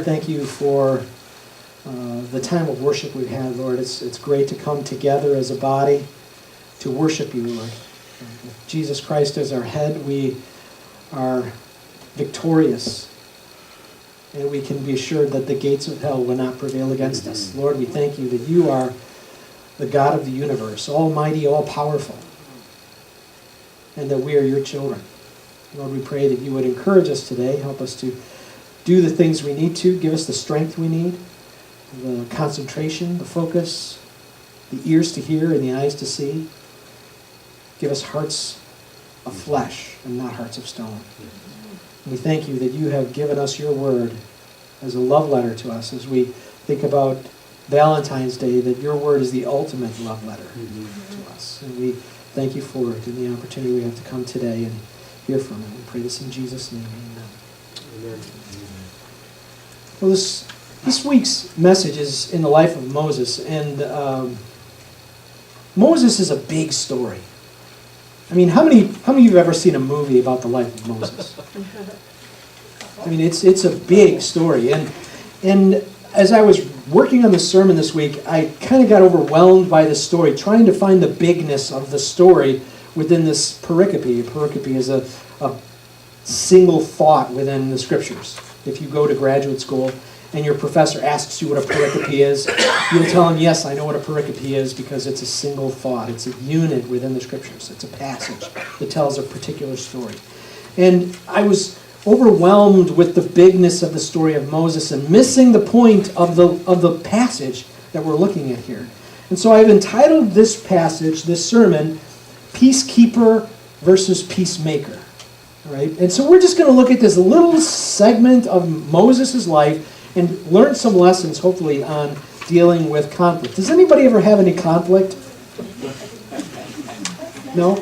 thank you for the time of worship we've had, Lord. It's great to come together as a body to worship you, Lord. With Jesus Christ as our head, we are victorious, and we can be assured that the gates of hell will not prevail against us. Lord, we thank you that you are the God of the universe, almighty, all-powerful, and that we are your children. Lord, we pray that you would encourage us today, help us to do the things we need to, give us the strength we need, the concentration, the focus, the ears to hear and the eyes to see. Give us hearts of flesh and not hearts of stone. We thank you that you have given us your word as a love letter to us as we think about Valentine's Day, that your word is the ultimate love letter to us. And we thank you for it and the opportunity we have to come today and hear from it. We pray this in Jesus' name. Amen. Amen. Well, this week's message is in the life of Moses, and Moses is a big story. I mean, how many of you have ever seen a movie about the life of Moses? I mean, it's a big story, and as I was working on the sermon this week, I kind of got overwhelmed by the story, trying to find the bigness of the story within this pericope. A pericope is a single thought within the scriptures. If you go to graduate school and your professor asks you what a pericope is, you'll tell him, yes, I know what a pericope is, because it's a single thought. It's a unit within the scriptures. It's a passage that tells a particular story. And I was overwhelmed with the bigness of the story of Moses and missing the point of the passage that we're looking at here. And so I've entitled this passage, this sermon, Peacekeeper versus Peacemaker. All right? And so we're just going to look at this little segment of Moses' life and learn some lessons, hopefully, on dealing with conflict. Does anybody ever have any conflict? No?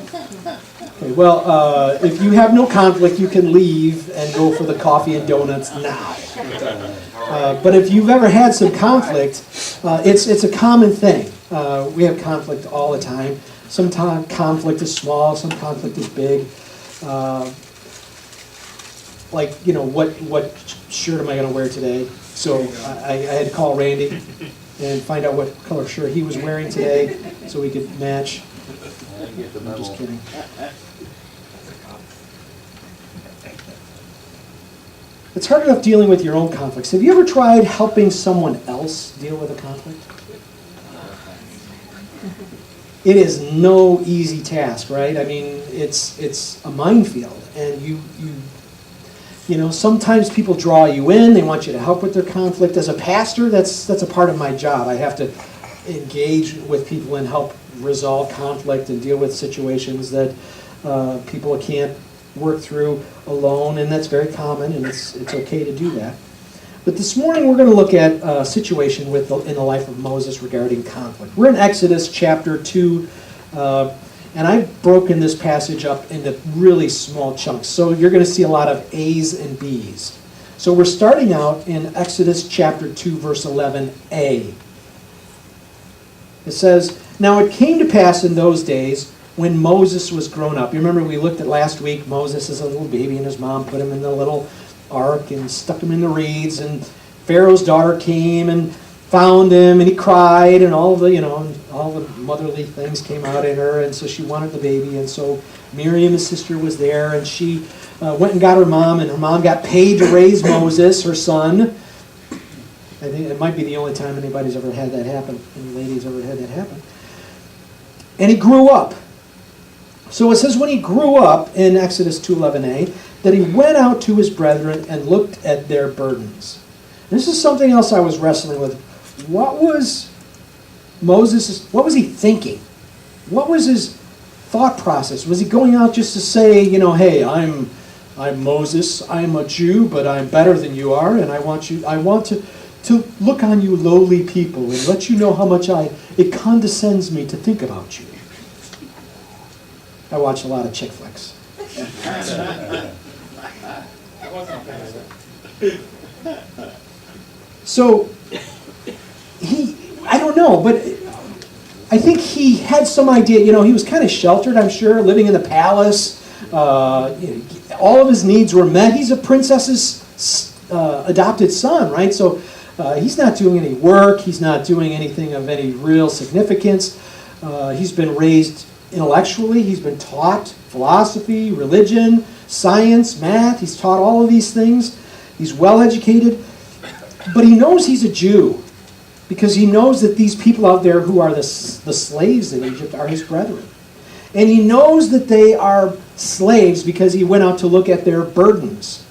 Okay, well, if you have no conflict, you can leave and go for the coffee and donuts now. But if you've ever had some conflict, it's a common thing. We have conflict all the time. Sometimes conflict is small, some conflict is big. Like, what shirt am I going to wear today? So I had to call Randy and find out what color shirt he was wearing today so we could match. I'm just kidding. It's hard enough dealing with your own conflicts. Have you ever tried helping someone else deal with a conflict? It is no easy task, right? I mean, it's a minefield, and sometimes people draw you in. They want you to help with their conflict. As a pastor, that's a part of my job. I have to engage with people and help resolve conflict and deal with situations that people can't work through alone, and that's very common, and it's okay to do that. But this morning we're going to look at a situation in the life of Moses regarding conflict. We're in Exodus chapter 2, and I've broken this passage up into really small chunks, so you're going to see a lot of A's and B's. So we're starting out in Exodus chapter 2, verse 11a. It says, "Now it came to pass in those days when Moses was grown up." You remember we looked at last week, Moses is a little baby, and his mom put him in the little ark and stuck him in the reeds, and Pharaoh's daughter came and found him, and he cried, and all the motherly things came out in her, and so she wanted the baby, and so Miriam, his sister, was there, and she went and got her mom, and her mom got paid to raise Moses, her son. I think it might be the only time anybody's ever had that happen, any ladies ever had that happen. And he grew up. So it says when he grew up, in Exodus 2:11a, that he went out to his brethren and looked at their burdens. And this is something else I was wrestling with. What was he thinking? What was his thought process? Was he going out just to say, hey, I'm Moses, I'm a Jew, but I'm better than you are, and I want to look on you lowly people and let you know how much it condescends me to think about you. I watch a lot of chick flicks. So, I don't know, but I think he had some idea, he was kind of sheltered, I'm sure, living in the palace. All of his needs were met. He's a princess's adopted son, right? So he's not doing any work. He's not doing anything of any real significance. He's been raised intellectually. He's been taught philosophy, religion, science, math. He's taught all of these things. He's well educated. But he knows he's a Jew because he knows that these people out there who are the slaves in Egypt are his brethren. And he knows that they are slaves because he went out to look at their burdens.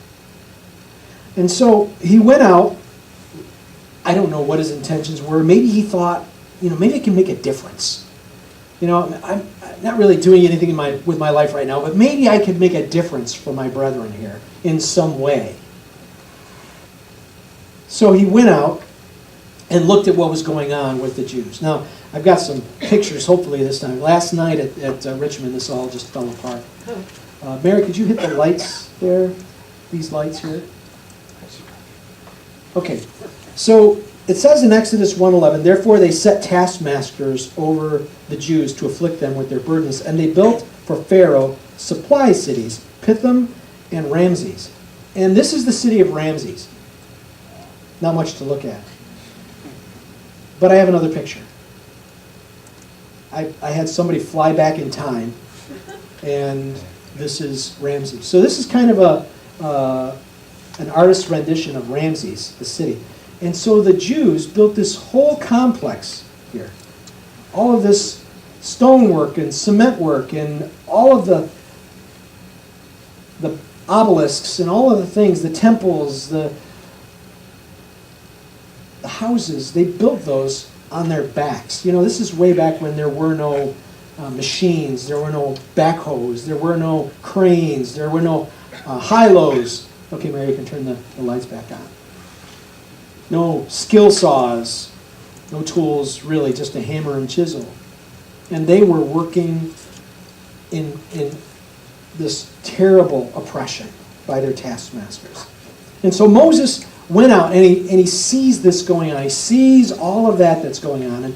And so he went out. I don't know what his intentions were. Maybe he thought, maybe I can make a difference. I'm not really doing anything with my life right now, but maybe I could make a difference for my brethren here in some way. So he went out and looked at what was going on with the Jews. Now, I've got some pictures, hopefully this time. Last night at Richmond, this all just fell apart. Mary, could you hit the lights there? These lights here? Okay. So it says in Exodus 1:11, therefore they set taskmasters over the Jews to afflict them with their burdens, and they built for Pharaoh supply cities, Pithom and Ramses. And this is the city of Ramses. Not much to look at. But I have another picture. I had somebody fly back in time, and this is Ramses. So this is kind of an artist's rendition of Ramses, the city. And so the Jews built this whole complex here. All of this stonework and cement work and all of the obelisks and all of the things, the temples, the houses, they built those on their backs. This is way back when there were no machines, there were no backhoes, there were no cranes, there were no high-lows. Okay, Mary, you can turn the lights back on. No skill saws, no tools really, just a hammer and chisel. And they were working in this terrible oppression by their taskmasters. And so Moses went out and he sees this going on. He sees all of that's going on.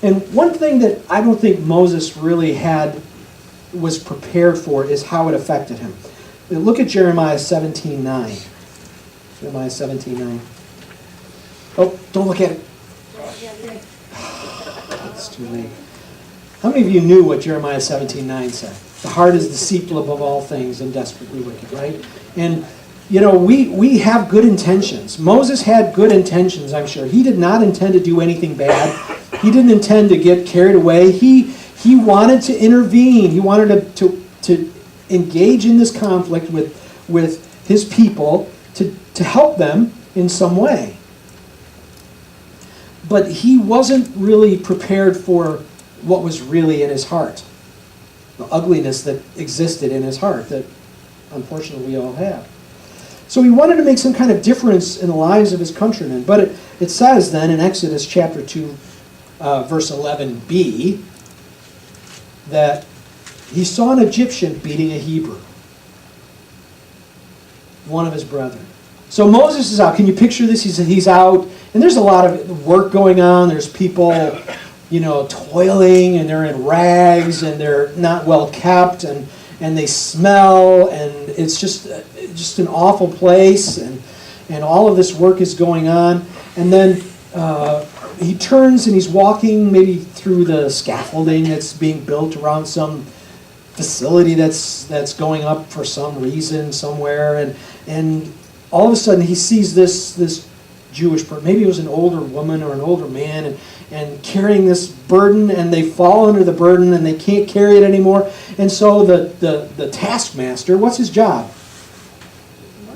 And one thing that I don't think Moses really was prepared for is how it affected him. Look at Jeremiah 17:9. Jeremiah 17:9. Oh, don't look at it. It's too late. How many of you knew what Jeremiah 17:9 said? The heart is deceitful above all things and desperately wicked, right? And, we have good intentions. Moses had good intentions, I'm sure. He did not intend to do anything bad. He didn't intend to get carried away. He wanted to intervene. He wanted to engage in this conflict with his people to help them in some way. But he wasn't really prepared for what was really in his heart. The ugliness that existed in his heart that unfortunately we all have. So he wanted to make some kind of difference in the lives of his countrymen. But it says then in Exodus chapter 2, verse 11b, that he saw an Egyptian beating a Hebrew, one of his brethren. So Moses is out. Can you picture this? He's out, and there's a lot of work going on. There's people, toiling, and they're in rags, and they're not well kept, and they smell, and it's just an awful place, and all of this work is going on. And then he turns and he's walking maybe through the scaffolding that's being built around some facility that's going up for some reason somewhere, and all of a sudden he sees this Jewish person, maybe it was an older woman or an older man, and carrying this burden, and they fall under the burden and they can't carry it anymore. And so the taskmaster, what's his job?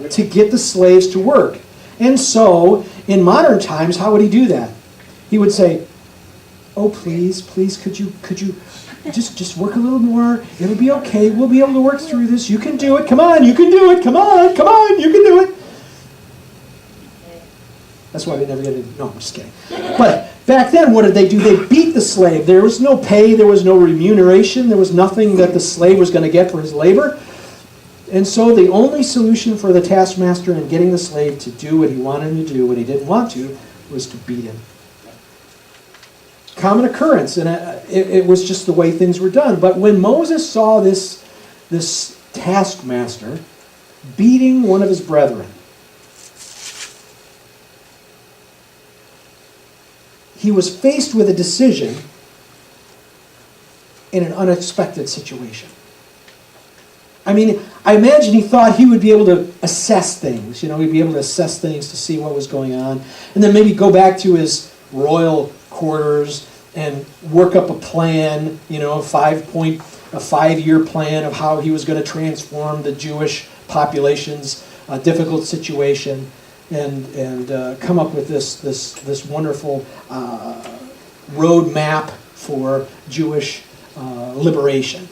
To get the slaves to work. And so in modern times, how would he do that? He would say, "Oh, please, could you just work a little more? It'll be okay. We'll be able to work through this. You can do it. Come on, you can do it. Come on, you can do it." That's why we never get it. No, I'm just kidding. But back then, what did they do? They beat the slave. There was no pay. There was no remuneration. There was nothing that the slave was going to get for his labor. And so the only solution for the taskmaster in getting the slave to do what he wanted him to do when he didn't want to was to beat him. Common occurrence, and it was just the way things were done. But when Moses saw this taskmaster beating one of his brethren, he was faced with a decision in an unexpected situation. I mean, I imagine he thought he would be able to assess things. He'd be able to assess things to see what was going on. And then maybe go back to his royal quarters and work up a plan, a 5-year plan of how he was going to transform the Jewish population's difficult situation, and come up with this wonderful road map for Jewish liberation.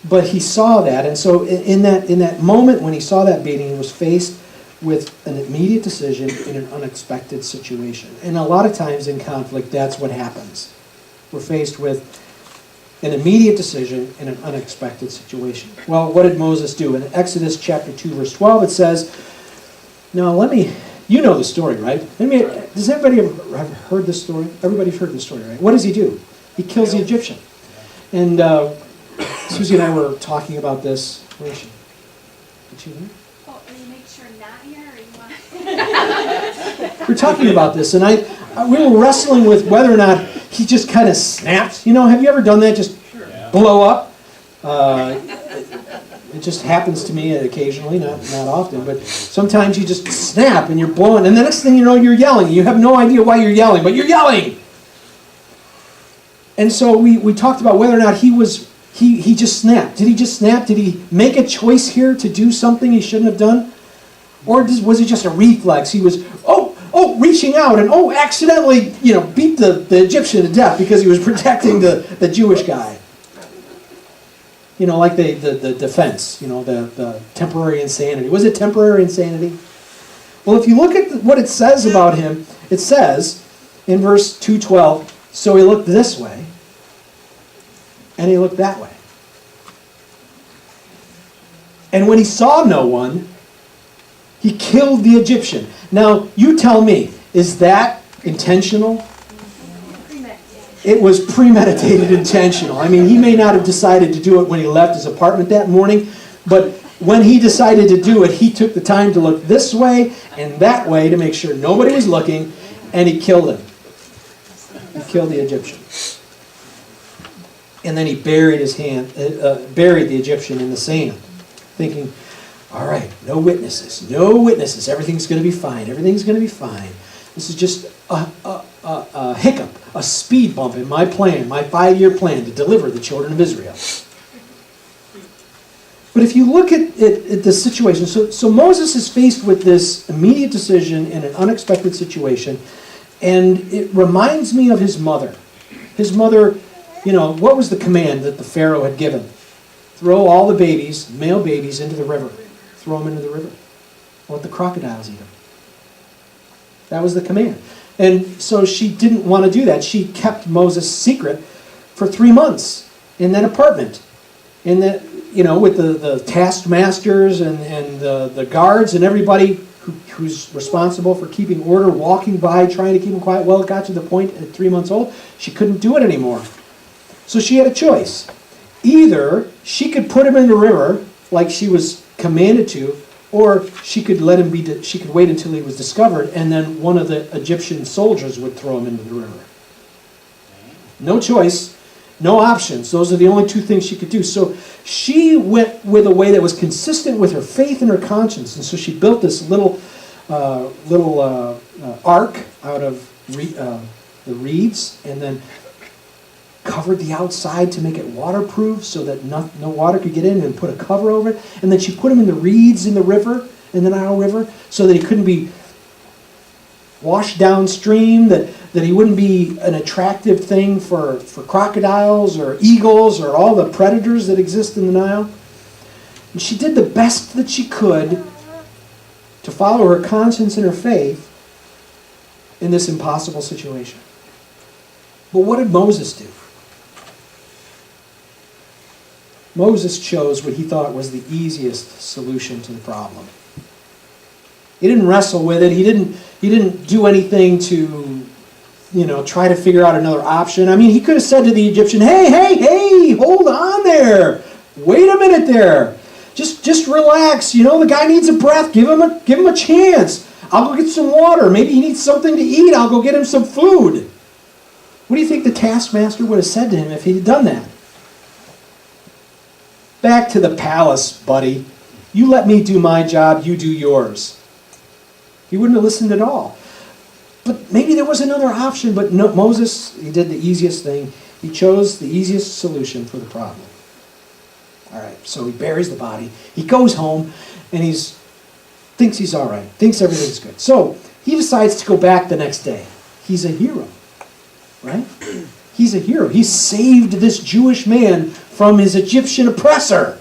But he saw that, and so in that moment when he saw that beating, he was faced with an immediate decision in an unexpected situation. And a lot of times in conflict, that's what happens. We're faced with an immediate decision in an unexpected situation. Well, what did Moses do? In Exodus chapter 2, verse 12, it says, now you know the story, right? Does everybody ever have heard this story? Everybody's heard this story, right? What does he do? He kills the Egyptian. And Susie and I were talking about this. Where is she? Is she there? Oh, are you make sure not here, or you want? We're talking about this, and we were wrestling with whether or not he just kind of snapped. Have you ever done that? Just blow up? It just happens to me occasionally, not often, but sometimes you just snap and you're blowing, and the next thing you know, you're yelling. You have no idea why you're yelling, but you're yelling. And so we talked about whether or not he just snapped. Did he just snap? Did he make a choice here to do something he shouldn't have done? Or was it just a reflex? He was, reaching out and, accidentally, beat the Egyptian to death because he was protecting the Jewish guy. Like the defense, the temporary insanity. Was it temporary insanity? Well, if you look at what it says about him, it says in verse 2:12, so he looked this way, and he looked that way. And when he saw no one, he killed the Egyptian. Now, you tell me, is that intentional? It was premeditated, intentional. I mean, he may not have decided to do it when he left his apartment that morning, but when he decided to do it, he took the time to look this way and that way to make sure nobody was looking, and he killed him. He killed the Egyptian. And then he buried the Egyptian in the sand, thinking, all right, no witnesses, everything's going to be fine, This is just a hiccup, a speed bump in my plan, my 5-year plan to deliver the children of Israel. But if you look at the situation, so Moses is faced with this immediate decision in an unexpected situation, and it reminds me of his mother. His mother, what was the command that the Pharaoh had given? Throw all the babies, male babies, into the river. Throw them into the river. Let the crocodiles eat them. That was the command. And so she didn't want to do that. She kept Moses secret for 3 months in that apartment. In that, with the taskmasters and the guards and everybody who's responsible for keeping order, walking by, trying to keep him quiet. Well, it got to the point at 3 months old, she couldn't do it anymore. So she had a choice. Either she could put him in the river like she was commanded to, or she could let him be. She could wait until he was discovered, and then one of the Egyptian soldiers would throw him into the river. No choice, no options. Those are the only two things she could do. So she went with a way that was consistent with her faith and her conscience, and so she built this little ark out of the reeds, and then covered the outside to make it waterproof so that no water could get in, and put a cover over it. And then she put him in the reeds in the river, in the Nile River, so that he couldn't be washed downstream, that he wouldn't be an attractive thing for crocodiles or eagles or all the predators that exist in the Nile. And she did the best that she could to follow her conscience and her faith in this impossible situation. But what did Moses do? Moses chose what he thought was the easiest solution to the problem. He didn't wrestle with it. He didn't do anything to, try to figure out another option. I mean, he could have said to the Egyptian, hey, hold on there. Wait a minute there. Just relax. The guy needs a breath. Give him a chance. I'll go get some water. Maybe he needs something to eat. I'll go get him some food. What do you think the taskmaster would have said to him if he'd done that? Back to the palace, buddy. You let me do my job, you do yours. He wouldn't have listened at all. But maybe there was another option, but no, Moses, he did the easiest thing. He chose the easiest solution for the problem. All right, so he buries the body. He goes home, and thinks he's all right, thinks everything's good. So he decides to go back the next day. He's a hero, right? He's a hero. He saved this Jewish man from his Egyptian oppressor.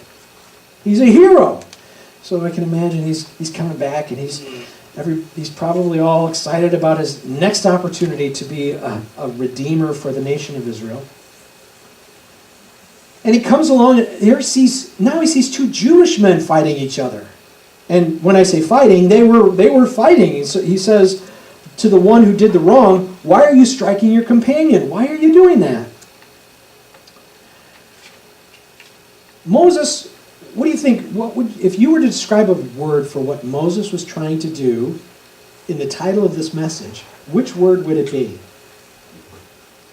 He's a hero. So I can imagine he's coming back, and he's probably all excited about his next opportunity to be a redeemer for the nation of Israel. And he comes along, and now he sees two Jewish men fighting each other. And when I say fighting, they were fighting. So he says to the one who did the wrong, "Why are you striking your companion? Why are you doing that?" Moses, what do you think? If you were to describe a word for what Moses was trying to do in the title of this message, which word would it be?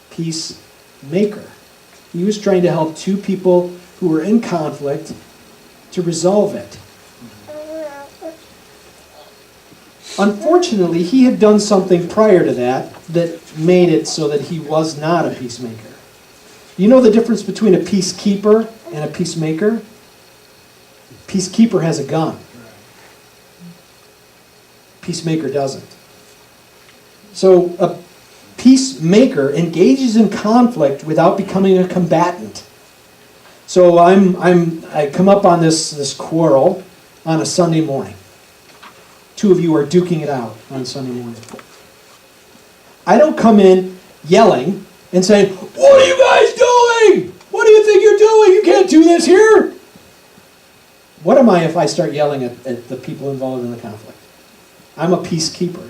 Peacemaker. He was trying to help two people who were in conflict to resolve it. Unfortunately, he had done something prior to that made it so that he was not a peacemaker. You know the difference between a peacekeeper and a peacemaker? Peacekeeper has a gun. Peacemaker doesn't. So a peacemaker engages in conflict without becoming a combatant. So I come up on this quarrel on a Sunday morning. Two of you are duking it out on Sunday morning. I don't come in yelling and saying, "What are you guys doing? What do you think you're doing? You can't do this here." What am I if I start yelling at the people involved in the conflict? I'm a peacekeeper.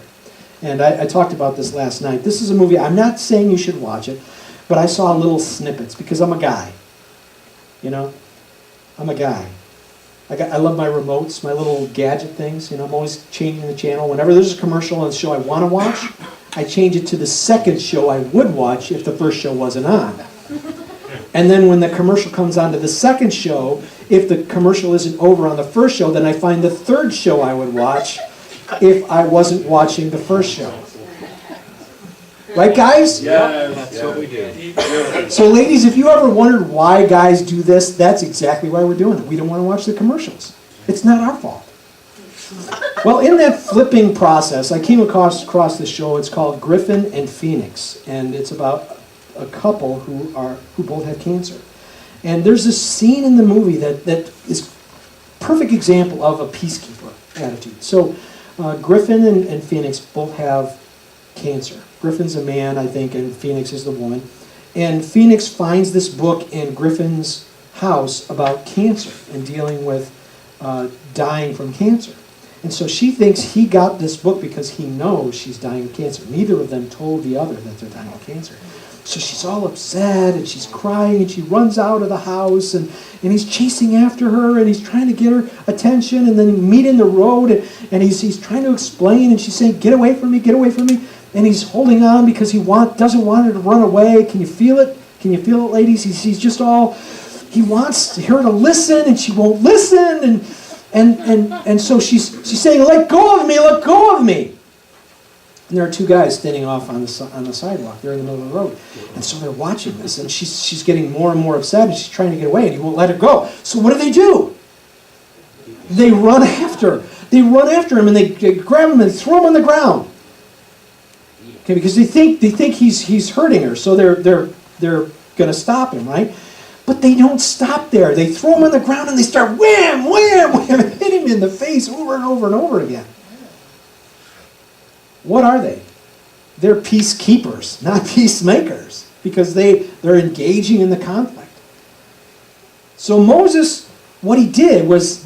And I talked about this last night. This is a movie, I'm not saying you should watch it, but I saw little snippets because I'm a guy. You know? I'm a guy. I love my remotes, my little gadget things. You know, I'm always changing the channel. Whenever there's a commercial on a show I want to watch, I change it to the second show I would watch if the first show wasn't on. And then when the commercial comes on to the second show, if the commercial isn't over on the first show, then I find the third show I would watch if I wasn't watching the first show. Right, guys? Yeah, that's what we do. So ladies, if you ever wondered why guys do this, that's exactly why we're doing it. We don't want to watch the commercials. It's not our fault. Well, in that flipping process, I came across this show. It's called Griffin and Phoenix, and it's about a couple who both have cancer. And there's this scene in the movie that is a perfect example of a peacekeeper attitude. So Griffin and Phoenix both have cancer. Griffin's a man, I think, and Phoenix is the woman. And Phoenix finds this book in Griffin's house about cancer and dealing with dying from cancer. And so she thinks he got this book because he knows she's dying of cancer. Neither of them told the other that they're dying of cancer. So she's all upset, and she's crying, and she runs out of the house, and he's chasing after her, and he's trying to get her attention, and then they meet in the road, and he's trying to explain, and she's saying, "Get away from me, get away from me." And he's holding on because he doesn't want her to run away. Can you feel it? Can you feel it, ladies? He's just all, he wants her to listen, and she won't listen, and so she's saying, "Let go of me, let go of me." And there are two guys standing off on the sidewalk. They're in the middle of the road. And so they're watching this, and she's getting more and more upset, and she's trying to get away, and he won't let her go. So what do? They run after her. They run after him, and they grab him and throw him on the ground. Okay, because they think he's hurting her, so they're going to stop him, right? But they don't stop there. They throw him on the ground, and they start wham, wham, wham, and hit him in the face over and over and over again. What are they? They're peacekeepers, not peacemakers, because they're engaging in the conflict. So Moses, what he did was,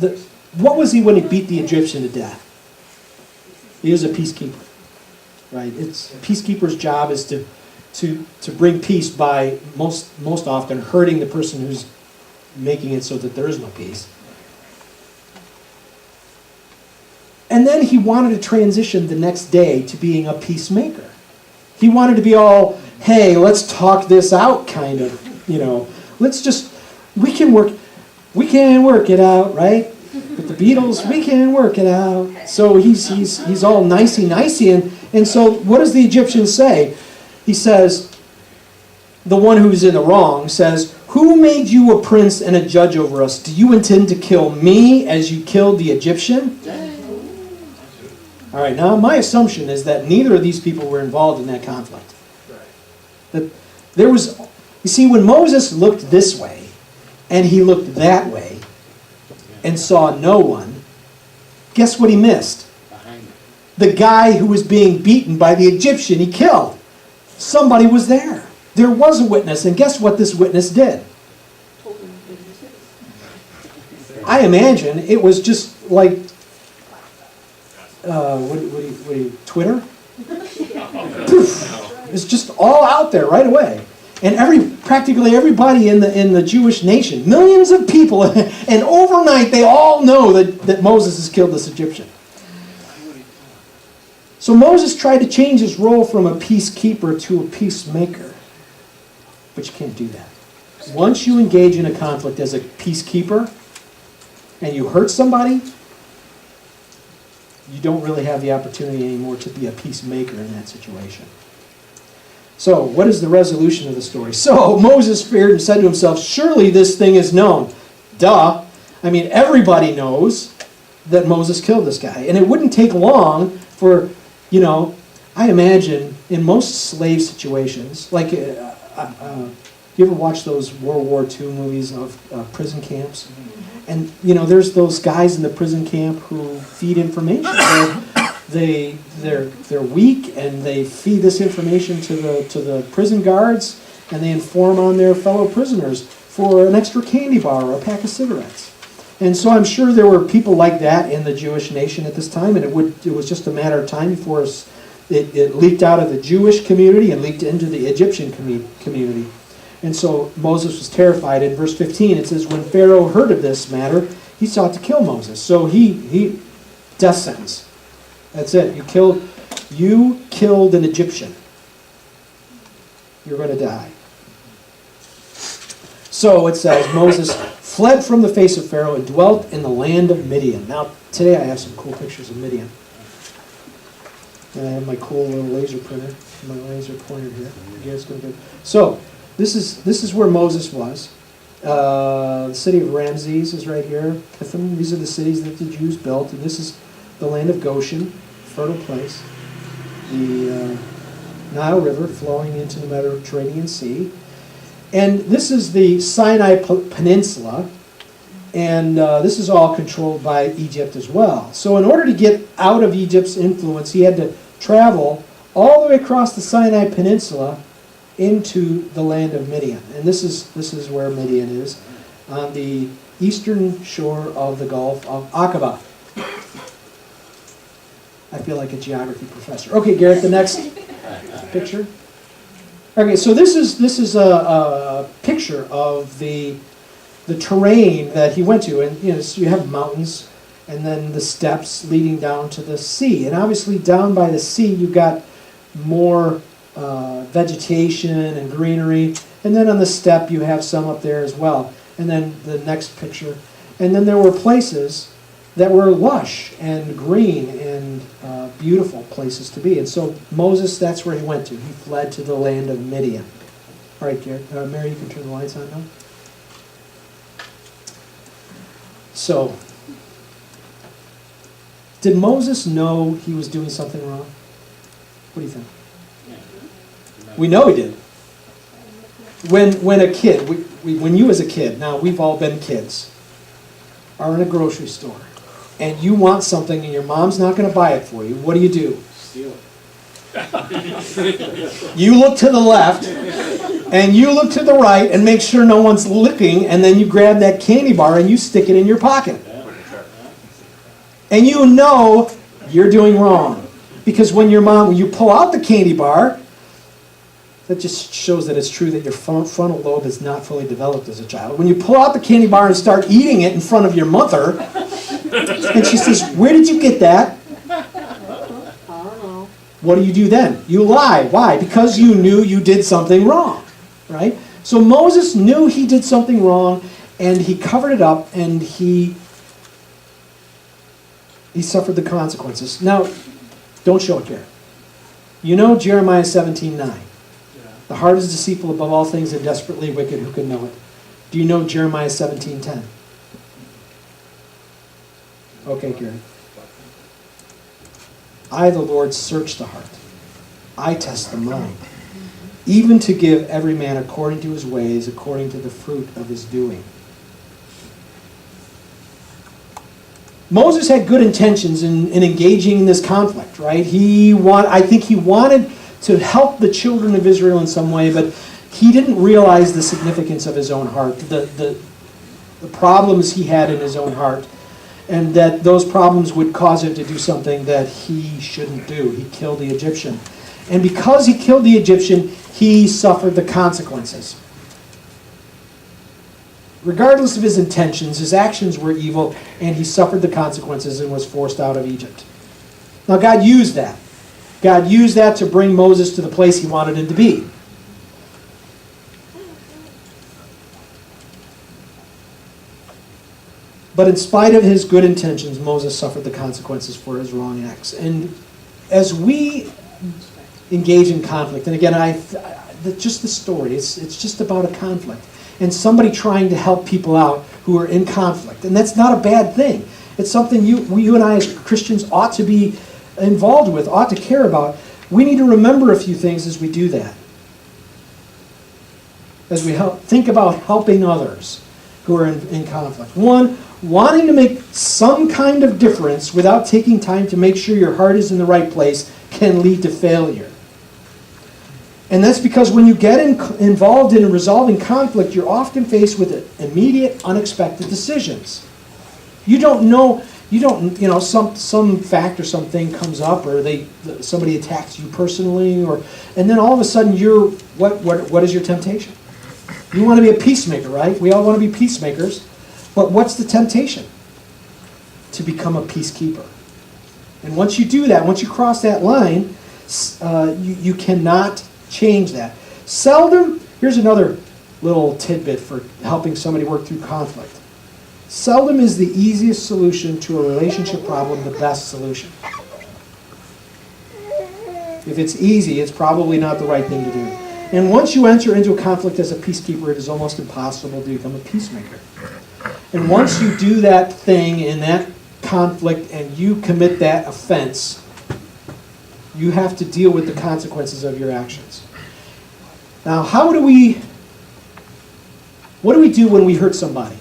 what was he when he beat the Egyptian to death? He was a peacekeeper, right? It's a peacekeeper's job is to bring peace by most often hurting the person who's making it so that there is no peace. And then he wanted to transition the next day to being a peacemaker. He wanted to be all hey, let's talk this out, kind of, we can work it out, right? With the Beatles, we can work it out. So he's all nicey, and so what does the Egyptian say? He says, the one who's in the wrong says, who made you a prince and a judge over us? Do you intend to kill me as you killed the Egyptian? All right, now my assumption is that neither of these people were involved in that conflict. That there was, you see, when Moses looked this way and he looked that way and saw no one, guess what he missed? The guy who was being beaten by the Egyptian he killed. Somebody was there. There was a witness, and guess what this witness did? I imagine it was just like, Twitter? Poof! It's just all out there right away. And practically everybody in the Jewish nation, millions of people, and overnight they all know that Moses has killed this Egyptian. So Moses tried to change his role from a peacekeeper to a peacemaker. But you can't do that. Once you engage in a conflict as a peacekeeper and you hurt somebody, you don't really have the opportunity anymore to be a peacemaker in that situation. So, what is the resolution of the story? So, Moses feared and said to himself, surely this thing is known. Duh. I mean, everybody knows that Moses killed this guy. And it wouldn't take long for, I imagine in most slave situations, like, you ever watch those World War II movies of prison camps? And, there's those guys in the prison camp who feed information. They're weak, and they feed this information to the prison guards, and they inform on their fellow prisoners for an extra candy bar or a pack of cigarettes. And so I'm sure there were people like that in the Jewish nation at this time, and it was just a matter of time before it leaked out of the Jewish community and leaked into the Egyptian community. And so Moses was terrified. In verse 15 it says, when Pharaoh heard of this matter, he sought to kill Moses. So he death sentence. That's it. You killed an Egyptian. You're going to die. So it says, Moses fled from the face of Pharaoh and dwelt in the land of Midian. Now, today I have some cool pictures of Midian. And I have my cool little laser printer, my laser pointer here. So, this is where Moses was. The city of Ramses is right here. Pithom, these are the cities that the Jews built. And this is the land of Goshen, fertile place. The Nile River flowing into the Mediterranean Sea. And this is the Sinai Peninsula. And this is all controlled by Egypt as well. So in order to get out of Egypt's influence, he had to travel all the way across the Sinai Peninsula into the land of Midian. And this is where Midian is, on the eastern shore of the Gulf of Aqaba. I feel like a geography professor. Okay, Garrett, the next picture. Okay, so this is a picture of the terrain that he went to, and so you have mountains, and then the steps leading down to the sea. And obviously, down by the sea, you've got more vegetation and greenery, and then on the steppe, you have some up there as well. And then the next picture, and then there were places that were lush and green and beautiful places to be. And so Moses, that's where he went to. He fled to the land of Midian. All right, Garrett, Mary, you can turn the lights on now. So, did Moses know he was doing something wrong? What do you think? We know he did. When a kid, when you as a kid, now we've all been kids, are in a grocery store, and you want something and your mom's not going to buy it for you, what do? Steal it. You look to the left, and you look to the right, and make sure no one's looking, and then you grab that candy bar and you stick it in your pocket. And you know you're doing wrong. Because when you pull out the candy bar, that just shows that it's true that your frontal lobe is not fully developed as a child. When you pull out the candy bar and start eating it in front of your mother, and she says, "Where did you get that?" what do you do then? You lie. Why? Because you knew you did something wrong, right? So Moses knew he did something wrong, and he covered it up, and he suffered the consequences. Now, don't show it, Garrett. You know Jeremiah 17:9. The heart is deceitful above all things and desperately wicked. Who can know it? Do you know Jeremiah 17:10? Okay, Gary. I, the Lord, search the heart. I test the mind, even to give every man according to his ways, according to the fruit of his doing. Moses had good intentions in engaging in this conflict, right? I think he wanted to help the children of Israel in some way, but he didn't realize the significance of his own heart, the problems he had in his own heart, and that those problems would cause him to do something that he shouldn't do. He killed the Egyptian. And because he killed the Egyptian, he suffered the consequences. Regardless of his intentions, his actions were evil, and he suffered the consequences and was forced out of Egypt. Now God used that. God used that to bring Moses to the place he wanted him to be. But in spite of his good intentions, Moses suffered the consequences for his wrong acts. And as we engage in conflict, and again, just the story, it's just about a conflict. And somebody trying to help people out who are in conflict. And that's not a bad thing. It's something you and I as Christians ought to be involved with, ought to care about. We need to remember a few things as we do that. As we think about helping others who are in conflict. One, wanting to make some kind of difference without taking time to make sure your heart is in the right place can lead to failure. And that's because when you get involved in resolving conflict, you're often faced with immediate, unexpected decisions. You don't know, some fact or something comes up, or somebody attacks you personally, and then all of a sudden what is your temptation? You want to be a peacemaker, right? We all want to be peacemakers. But what's the temptation? To become a peacekeeper. And once you do that, once you cross that line, you cannot change that. Seldom, here's another little tidbit for helping somebody work through conflict. Seldom is the easiest solution to a relationship problem the best solution. If it's easy, it's probably not the right thing to do. And once you enter into a conflict as a peacekeeper, it is almost impossible to become a peacemaker. And once you do that thing in that conflict and you commit that offense, you have to deal with the consequences of your actions. Now, what do we do when we hurt somebody?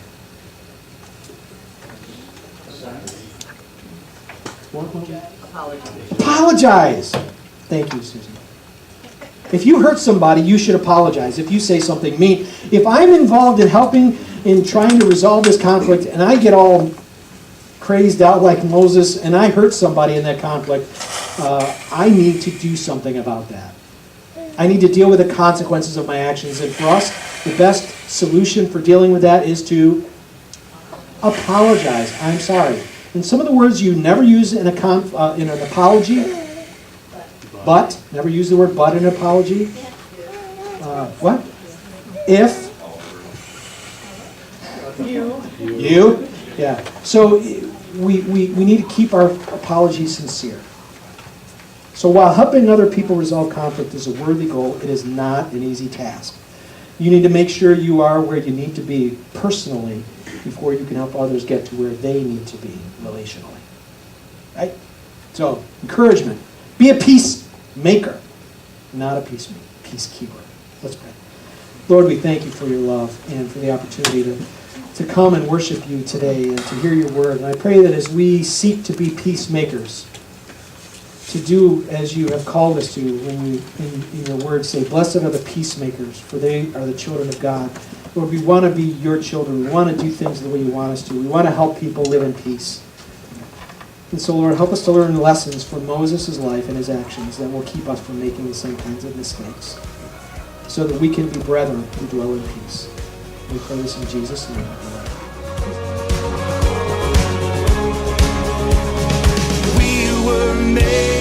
Apologize. Thank you, Susan. If you hurt somebody, you should apologize. If you say something mean, if I'm involved in helping in trying to resolve this conflict and I get all crazed out like Moses and I hurt somebody in that conflict, I need to do something about that. I need to deal with the consequences of my actions. And for us, the best solution for dealing with that is to apologize. I'm sorry. And some of the words you never use in an apology, but, never use the word but in an apology. What? If. You. Yeah. So we need to keep our apologies sincere. So while helping other people resolve conflict is a worthy goal, it is not an easy task. You need to make sure you are where you need to be personally before you can help others get to where they need to be relationally. Right? So, encouragement. Be a peacemaker, not a peacekeeper. Let's pray. Lord, we thank you for your love and for the opportunity to come and worship you today and to hear your word. And I pray that as we seek to be peacemakers, to do as you have called us to, when you, in your word, say, blessed are the peacemakers, for they are the children of God. Lord, we want to be your children. We want to do things the way you want us to. We want to help people live in peace. And so, Lord, help us to learn lessons from Moses' life and his actions that will keep us from making the same kinds of mistakes, so that we can be brethren who dwell in peace. We pray this in Jesus' name. We were made